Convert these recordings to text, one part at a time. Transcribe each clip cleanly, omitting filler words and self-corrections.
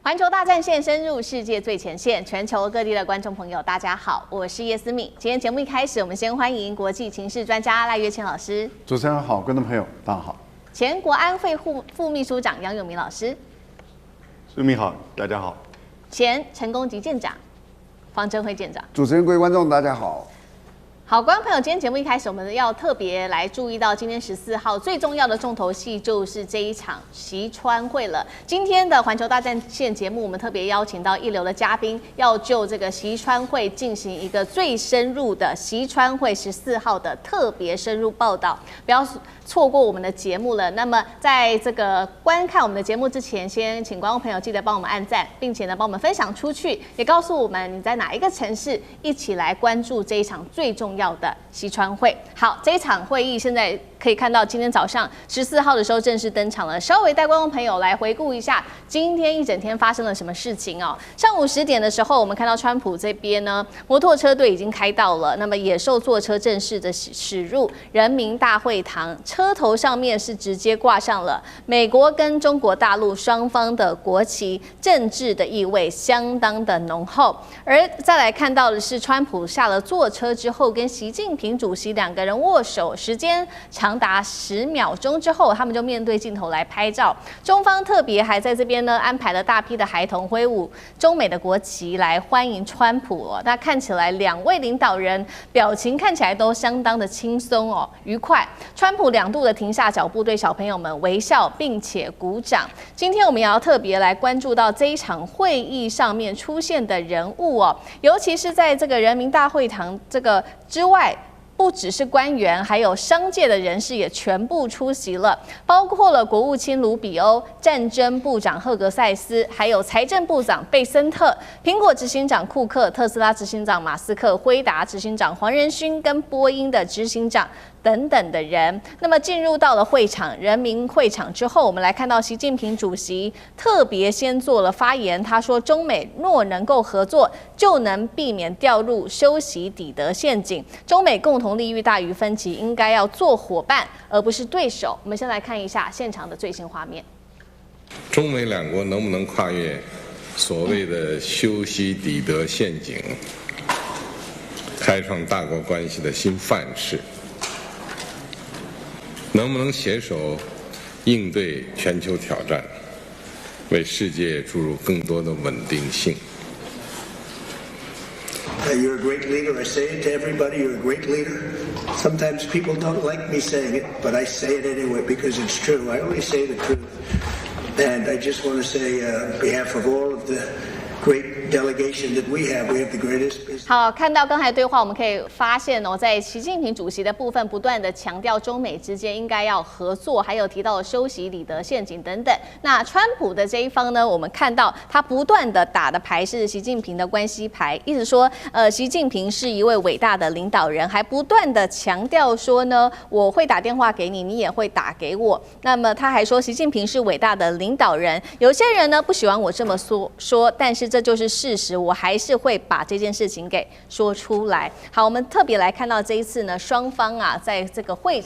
環球大戰線深入世界最前線，全球各地的觀眾朋友，大家好，我是葉思敏。今天節目一開始，我們先歡迎國際情勢專家賴岳謙老師。主持人好，觀眾朋友大家好。前國安會副秘書長楊永明老師。思敏好，大家好。前成功級艦長方珍輝艦長。主持人、各位觀眾大家好。好，觀眾朋友，今天節目一開始，我們要特別來注意到今天14號最重要的重頭戲就是這一場習川會了。今天的環球大戰線節目，我們特別邀請到一流的嘉賓，要就這個習川會進行一個最深入的習川會14號的特別深入報道，不要錯過我們的節目了。那麼，在這個觀看我們的節目之前，先請觀眾朋友記得幫我們按讚，並且呢幫我們分享出去，也告訴我們你在哪一個城市，一起來關注這一場最重要的習川會。好，這一場會議現在可以看到，今天早上14號的時候正式登場了。稍微帶觀眾朋友來回顧一下今天一整天發生了什麼事情哦。上午10點的時候，我們看到川普這邊呢，摩托車隊已經開到了，那麼野獸座車正式的駛入人民大會堂。車頭上面是直接掛上了美國跟中國大陸雙方的國旗，政治的意味相當的濃厚。而再來看到的是，川普下了座車之後，跟習近平主席兩個人握手，時間長達10秒鐘之後，他們就面對鏡頭來拍照。中方特別還在這邊呢安排了大批的孩童揮舞中美的國旗來歡迎川普哦。那看起來兩位領導人表情看起來都相當的輕鬆哦，愉快。川普2度的停下腳步，對小朋友們微笑，並且鼓掌。今天我們也要特別來關注到這一場會議上面出現的人物哦，尤其是在這個人民大會堂這個之外，不只是官員，還有商界的人士也全部出席了，包括了國務卿盧比歐、戰爭部長赫格塞斯，還有財政部長貝森特、蘋果執行長庫克、特斯拉執行長馬斯克、輝達執行長黃仁勳跟波音的執行長等等的人。那麼進入到了會場，人民會場之後，我們來看到習近平主席特別先做了發言，他說中美若能夠合作，就能避免掉入修昔底德陷阱。中美共同利益大於分歧，應該要做夥伴而不是對手。我們先來看一下現場的最新畫面。中美兩國能不能跨越所謂的修昔底德陷阱，開創大國關係的新範式？能不能攜手應對全球挑戰，為世界注入更多的穩定性？You're a great leader. I say it to everybody. You're a great leader. Sometimes people don't like me saying it, but I say it anyway because it's true. I always say the truth. And I just want to say, on behalf of all of the great delegation that we have the greatest business. 好，看到刚才对話，我們可以發現哦，在習近平主席的部分，不斷的強調中美之間應該要合作，還有提到修昔底德陷阱等等。那川普的這一方呢，我們看到他不斷的打的牌是習近平的關係牌，一直說習近平是一位偉大的領導人，還不斷的強調說呢，我會打電話給你，你也會打給我。那麼他還說習近平是偉大的領導人，有些人呢不喜歡我這麼說，但是這就是事實，我還是會把這件事情給說出來。好，我們特別來看到這一次呢，雙方啊在這個會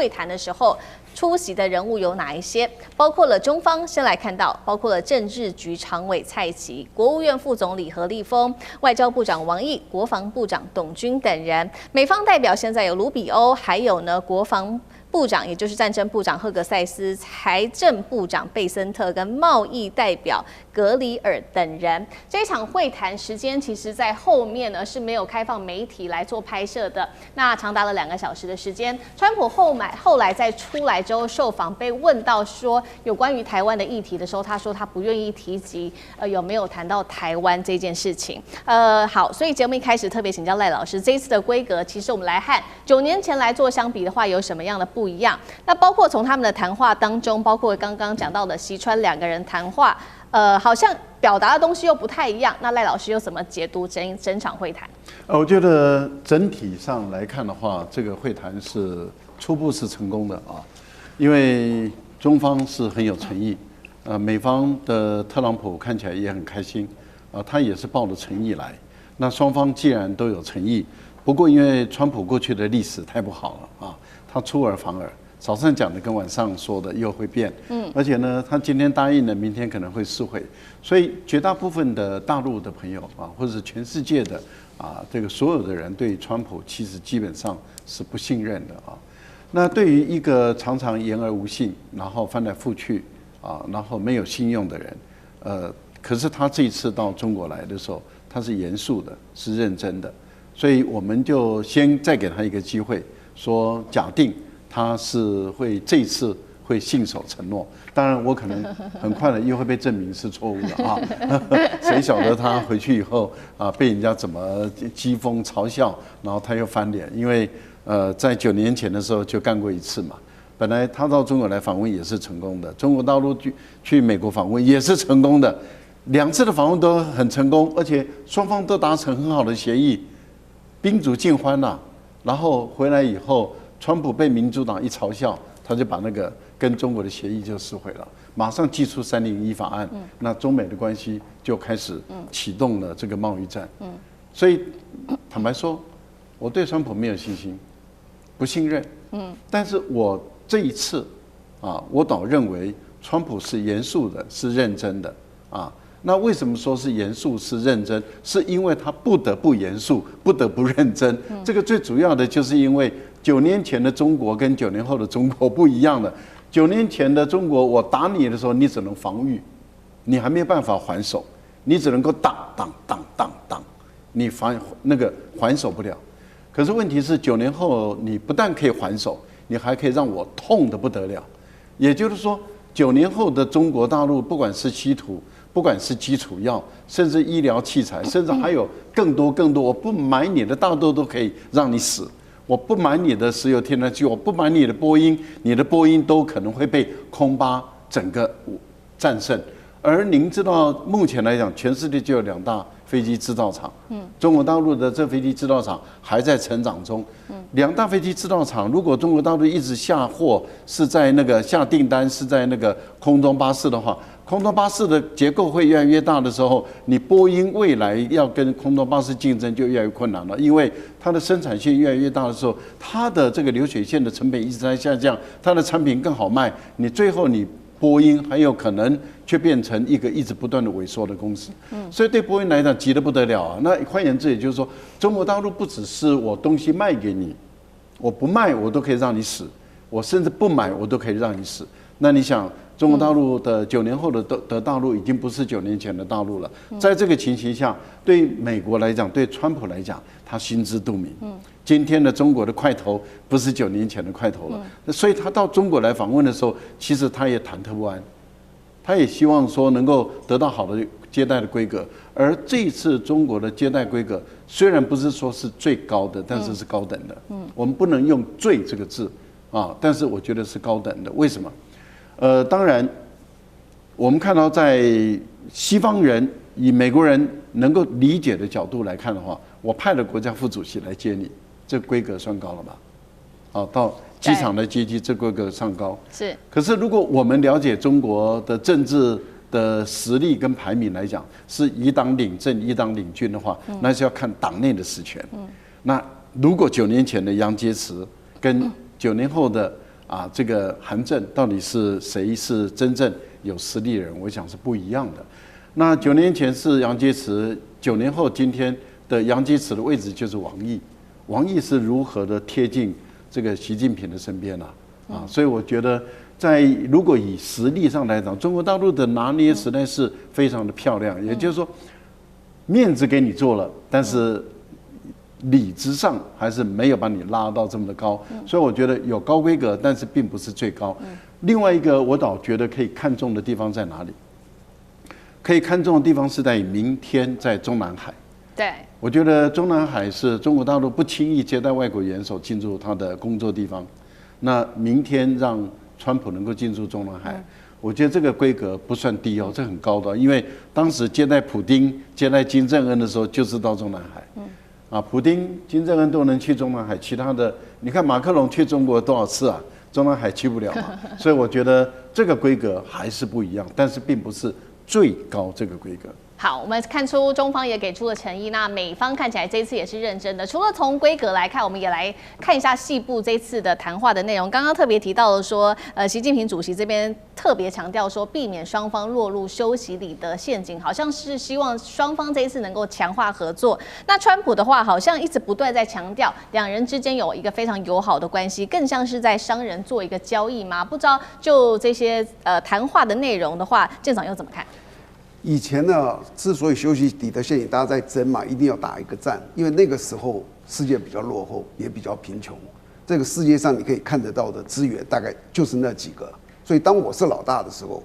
談的時候，出席的人物有哪一些？包括了中方，先來看到，包括了政治局常委蔡奇、國務院副總理何立峰、外交部長王毅、國防部長董軍等人。美方代表現在有盧比歐，還有呢國防部長，也就是戰爭部長赫格塞斯、財政部長貝森特跟貿易代表格里爾等人。這一場會談時間其實在後面呢是沒有開放媒體來做拍攝的，那長達了2個小時的時間。川普後來在出來之後受訪，被問到說有關於台灣的議題的時候，他說他不願意提及有沒有談到台灣這件事情。好，所以節目一開始特別請教賴老師，這一次的規格，其實我們來和9年前來做相比的話，有什麼樣的不一樣？那包括從他們的談話當中，包括剛剛講到的習川2個人談話，好像表達的東西又不太一樣。那賴老師又怎麼解讀整場會談？我覺得整體上來看的話，這個會談是初步是成功的啊，因為中方是很有誠意，美方的特朗普看起來也很開心，他也是抱着誠意來。那雙方既然都有誠意，不過因為川普過去的歷史太不好了啊，他出爾反爾，早上講的跟晚上說的又會變，而且呢，他今天答應了，明天可能會釋回，所以絕大部分的大陸的朋友啊，或者是全世界的這個所有的人對川普其實基本上是不信任的啊。那對於一個常常言而無信，然後翻來覆去然後沒有信用的人，可是他這一次到中國來的時候，他是嚴肅的，是認真的，所以我們就先再給他一個機會，說假定他是會這一次會信守承諾，當然我可能很快的又會被證明是錯誤的啊，誰曉得他回去以後被人家怎麼譏諷嘲笑，然後他又翻臉，因為在9年前的時候就幹過一次嘛。本來他到中國來訪問也是成功的，中國大陸去美國訪問也是成功的，2次的訪問都很成功，而且雙方都達成很好的協議，賓主盡歡了。然後回來以後，川普被民主黨一嘲笑，他就把那個跟中國的協議就釋回了，馬上祭出301法案，那中美的關係就開始啟動了這個貿易戰。所以坦白說，我對川普沒有信心，不信任。但是我這一次我倒認為川普是嚴肅的，是認真的那為什麼說是嚴肅是認真？是因為他不得不嚴肅，不得不認真。這個最主要的就是因為9年前的中國跟9年後的中國不一樣了。9年前的中國，我打你的時候，你只能防禦，你還沒有辦法還手，你只能夠擋，你還手不了。可是問題是9年後，你不但可以還手，你還可以讓我痛得不得了。也就是說，9年後的中國大陸，不管是稀土，不管是基礎藥，甚至醫療器材，甚至還有更多，我不買你的大豆都可以讓你死，我不买你的石油天然气，我不買你的波音，你的波音都可能會被空巴整個戰勝。而您知道，目前來講，全世界就有2大飛機製造廠，中國大陸的這飛機製造廠還在成長中。2大飛機製造廠，如果中國大陸一直下貨，是在那個下訂單是在那個空中巴士的話，空中巴士的結構會越來越大的時候，你波音未來要跟空中巴士競爭就越來越困難了，因為它的生產線越來越大的時候，它的這個流水線的成本一直在下降，它的產品更好賣，你最後你波音很有可能卻變成一個一直不斷的萎縮的公司。所以對波音來講急得不得了啊。那換言之，也就是說，中國大陸不只是我東西賣給你，我不賣我都可以讓你死，我甚至不買我都可以讓你死。那你想，中國大陸的9年後的大陸已經不是9年前的大陸了。在這個情形下，對美國來講，对川普來講，他心知肚明。今天的中國的塊頭不是9年前的塊頭了。所以他到中國來訪問的時候，其實他也忐忑不安，他也希望說能夠得到好的接待的規格。而這一次中國的接待規格雖然不是說是最高的，但是是高等的。我們不能用“最”這個字但是我覺得是高等的。為什麼？當然，我們看到在西方人以美國人能夠理解的角度來看的話，我派了國家副主席來接你，這規格算高了吧？到機場來接機，這規格上高。是。可是如果我們了解中國的政治的實力跟排名來講，是一黨領政，一黨領軍的話，那是要看黨內的實權。那如果9年前的楊潔篪跟9年後的這個韓正到底是誰是真正有實力的人？我想是不一樣的。那9年前是楊潔篪，9年後今天的楊潔篪的位置就是王毅。王毅是如何的貼近這個習近平的身邊所以我覺得，如果以實力上來講，中國大陸的拿捏實在是非常的漂亮。也就是說，面子給你做了，但是理智上還是沒有把你拉到這麼的高，所以我覺得有高規格，但是並不是最高。另外一個我倒覺得可以看重的地方在哪裡？可以看重的地方是在明天在中南海。对，我覺得中南海是中國大陸不輕易接待外國元首進入他的工作地方。那明天讓川普能夠進入中南海，我覺得這個規格不算低這很高的，因為當時接待普丁、接待金正恩的時候就是到中南海。普丁、金正恩都能去中南海，其他的你看馬克龍去中國多少次啊？中南海去不了嘛。所以我覺得這個規格還是不一樣，但是並不是最高這個規格。好，我們看出中方也給出了誠意，那美方看起來這一次也是認真的。除了從規格來看，我們也來看一下細部這次的談話的內容。剛剛特別提到了說，習近平主席這邊特別強調說，避免雙方落入修習裡的陷阱，好像是希望雙方這一次能夠強化合作。那川普的話，好像一直不斷在強調兩人之間有一個非常友好的關係，更像是在商人做一個交易嗎？不知道就這些談話的內容的話，艦長又怎麼看？以前呢，之所以修習底德陷阱，大家在爭嘛，一定要打一個戰，因為那個時候世界比較落後，也比較貧窮。這個世界上你可以看得到的資源大概就是那幾個，所以當我是老大的時候，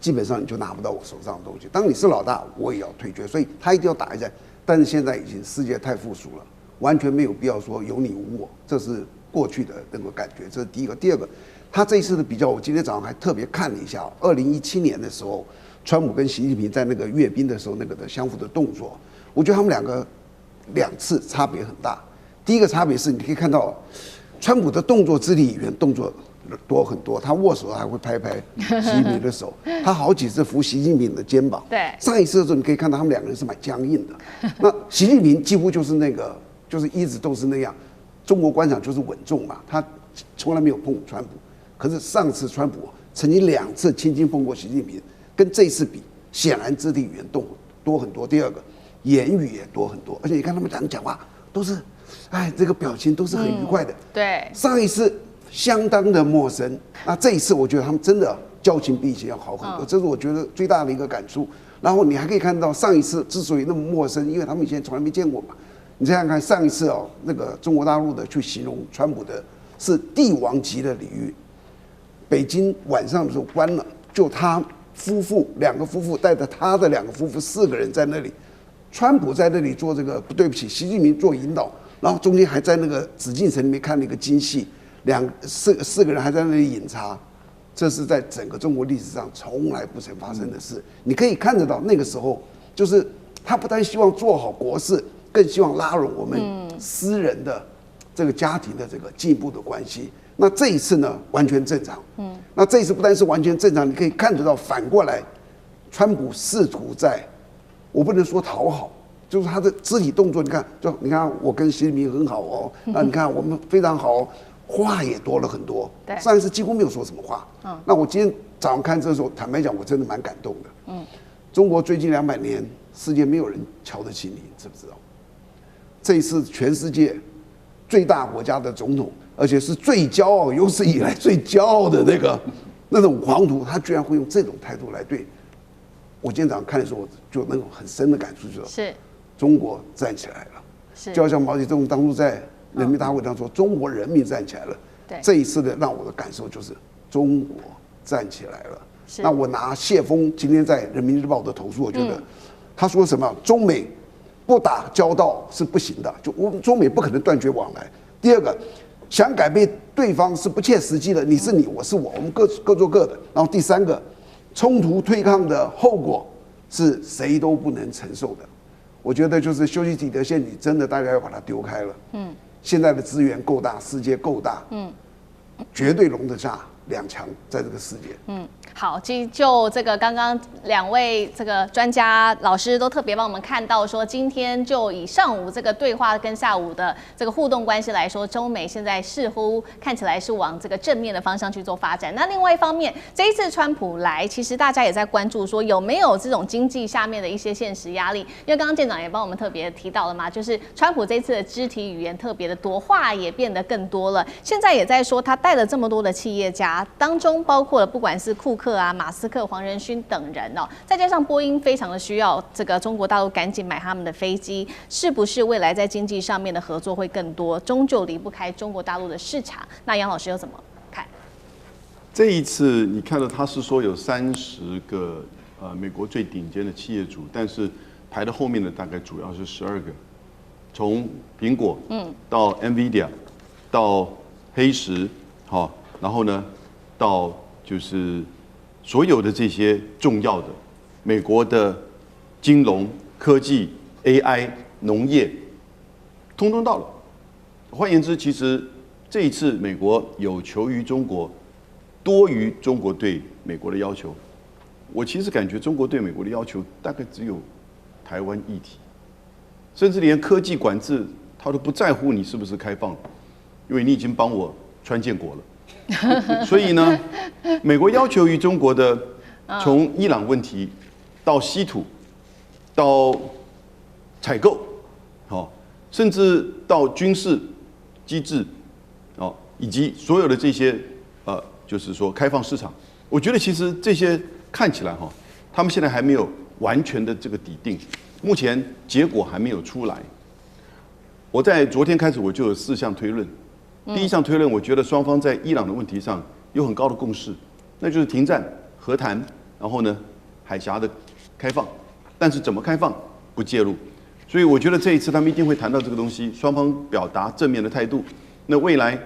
基本上你就拿不到我手上的東西。當你是老大，我也要退卻，所以他一定要打一戰。但是現在已經世界太富庶了，完全沒有必要說有你无我，這是過去的那個感覺。這是第一個。第二個，他這一次的比較，我今天早上還特別看了一下，2017年的時候。川普跟習近平在那個閱兵的時候，那個的相互的動作，我覺得他們兩次差別很大。第一個差別是，你可以看到，川普的動作肢體語言動作多很多，他握手還會拍拍習近平的手，他好幾次扶習近平的肩膀。對，上一次的時候你可以看到他們兩個人是蠻僵硬的。那習近平幾乎就是那個，就是一直都是那樣。中國官場就是穩重嘛，他從來沒有碰川普。可是上次川普曾經2次輕輕碰過習近平。跟這次比，顯然肢體語言多很多。第二個，言語也多很多，而且你看他們講話都是，這個表情都是很愉快的。對，上一次相當的陌生，那這一次我覺得他們真的交情比以前要好很多，這是我覺得最大的一個感觸。然後你還可以看到上一次之所以那麼陌生，因為他们以前從來沒見過嘛。你想想看，上一次那個中國大陸的去形容川普的是帝王級的禮遇，北京晚上的時候關了，就他。2個夫婦帶着他的2個夫婦4個人在那裡，川普在那裡做這個，對不起，習近平做引導，然後中間還在那個紫禁城裡面看了一個京戲，4個人還在那裡飲茶，這是在整個中國歷史上從來不曾發生的事。你可以看得到那個時候，就是他不但希望做好國事，更希望拉攏我們私人的這個家庭的這個進一步的關係。那這一次呢，完全正常。那這一次不但是完全正常，你可以看得到，反過來，川普試圖我不能說討好，就是他的肢體動作，你看我跟習近平很好哦，那你看我們非常好，話也多了很多。上一次幾乎沒有說什麼話。那我今天早上看這時候，坦白講，我真的蠻感動的。中國最近200年，世界沒有人瞧得起你，知不知道？這一次全世界最大國家的總統。而且是最驕傲，有史以來最驕傲的那種皇族，他居然會用這種態度來對我。今天早上看的時候，我就那種很深的感觸，就是中國站起來了。就像毛澤東當初在人民大會上說，中國人民站起來了。這一次的讓我的感受就是中國站起來了。那我拿謝鋒今天在人民日報的投訴，我覺得他說什麼中美不打交道是不行的，就我們中美不可能斷絕往來。第二個。想改變對方是不切實際的，你是你，我是我，我們各做各的。然後第3個，衝突對抗的後果是誰都不能承受的。我覺得就是修習底德陷阱，真的大家要把它丟開了。現在的資源夠大，世界夠大，絕對容得下2強在這個世界。好，就這個剛剛2位這個專家老師都特別幫我們看到說，今天就以上午這個對話跟下午的這個互動關係來說，中美現在似乎看起來是往這個正面的方向去做發展。那另外一方面，這一次川普來，其實大家也在關注說有沒有這種經濟下面的一些現實壓力。因為剛剛艦長也幫我們特別提到了嘛，就是川普這一次的肢體語言特別的多，話也變得更多了。現在也在說他帶了這麼多的企業家，當中包括了不管是庫克啊、馬斯克、黃仁勳等人哦，再加上波音非常的需要這個中國大陸趕緊買他們的飛機，是不是未來在經濟上面的合作會更多？終究離不開中國大陸的市場。那楊老師又怎麼看？這一次你看到他是說有30個美國最頂尖的企業主，但是排到後面的大概主要是12個，從蘋果到 NVIDIA 到黑石，好，然後呢到就是所有的這些重要的美國的金融、科技、AI、農業，通通到了。換言之，其實這一次美國有求於中國，多於中國對美國的要求。我其實感覺中國對美國的要求大概只有台灣議題，甚至連科技管制他都不在乎你是不是開放，因為你已經幫我穿建國了。所以呢，美國要求於中國的，從伊朗問題到稀土，到採購，甚至到軍事機制，以及所有的這些就是說開放市場，我覺得其實這些看起來他們現在還沒有完全的這個底定，目前結果還沒有出來。我在昨天開始我就有4項推論，第一項推論，我覺得雙方在伊朗的問題上有很高的共識，那就是停戰、和談，然後呢海峽的開放，但是怎麼開放不介入。所以我覺得這一次他們一定會談到這個東西，雙方表達正面的態度。那未來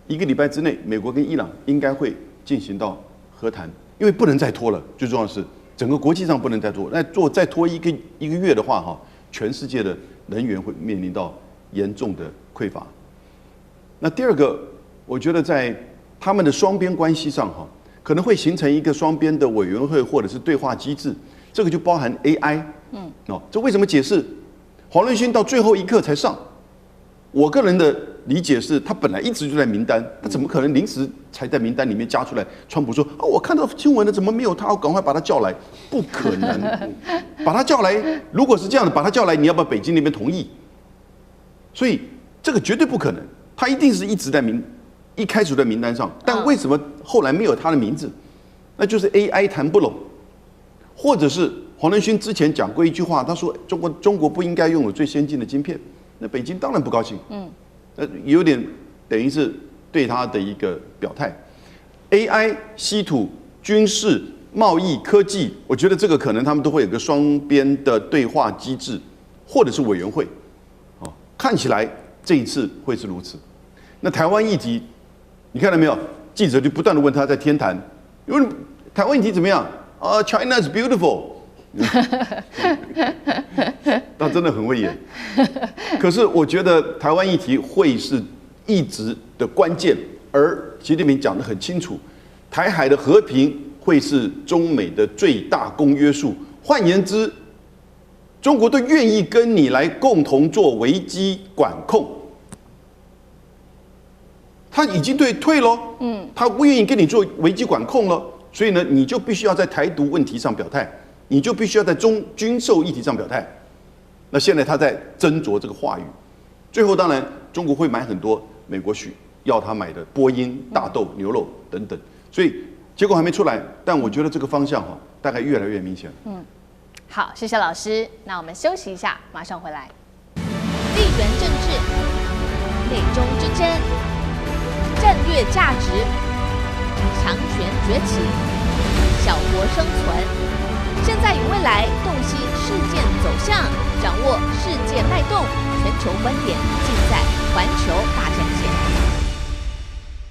1個禮拜之內，美國跟伊朗應該會進行到和談，因為不能再拖了。最重要的是，整個國際上不能再拖。那再拖一個月的話，全世界的能源會面臨到嚴重的匱乏。那第二個，我覺得在他們的雙邊關係上，可能會形成一個雙邊的委員會或者是對話機制。這個就包含 AI。這為什麼解釋黃仁勳到最後一刻才上？我個人的理解是，他本來一直就在名單，他怎麼可能臨時才在名單裡面加出來？川普說：“我看到新聞了，怎麼沒有他？我趕快把他叫來。”不可能，把他叫來。如果是這樣的，把他叫來，你要不要北京那邊同意？所以這個絕對不可能，他一定是一直在一開始在名單上，但為什麼後來沒有他的名字？那就是 AI 談不攏，或者是黃仁勳之前講過一句話，他說中國不應該擁有最先進的晶片。那北京當然不高興，有點等於是對他的一個表態。AI、稀土、軍事、貿易、科技，我覺得這個可能他們都會有個雙邊的對話機制，或者是委員會。看起來這一次會是如此。那台灣議題，你看到沒有？記者就不斷地問他在天壇，因為台灣議題怎麼樣？China is beautiful。他真的很會演。可是我覺得台灣議題會是一直的關鍵，而習近平講得很清楚，台海的和平會是中美的最大公約數。換言之，中國都願意跟你來共同做危機管控。他已經退了，他不願意跟你做危機管控了，所以呢，你就必須要在台獨問題上表態，你就必須要在軍售議題上表態。那現在他在斟酌這個話語，最後當然中國會買很多美國要他買的波音、大豆、牛肉等等，所以結果還沒出來，但我覺得這個方向大概越來越明顯。好，謝謝老師。那我們休息一下，馬上回来。地緣政治、美中之爭、戰略價值、強權崛起、小國生存，現在與未來洞悉事件走向，掌握世界脈動，全球觀點盡在環球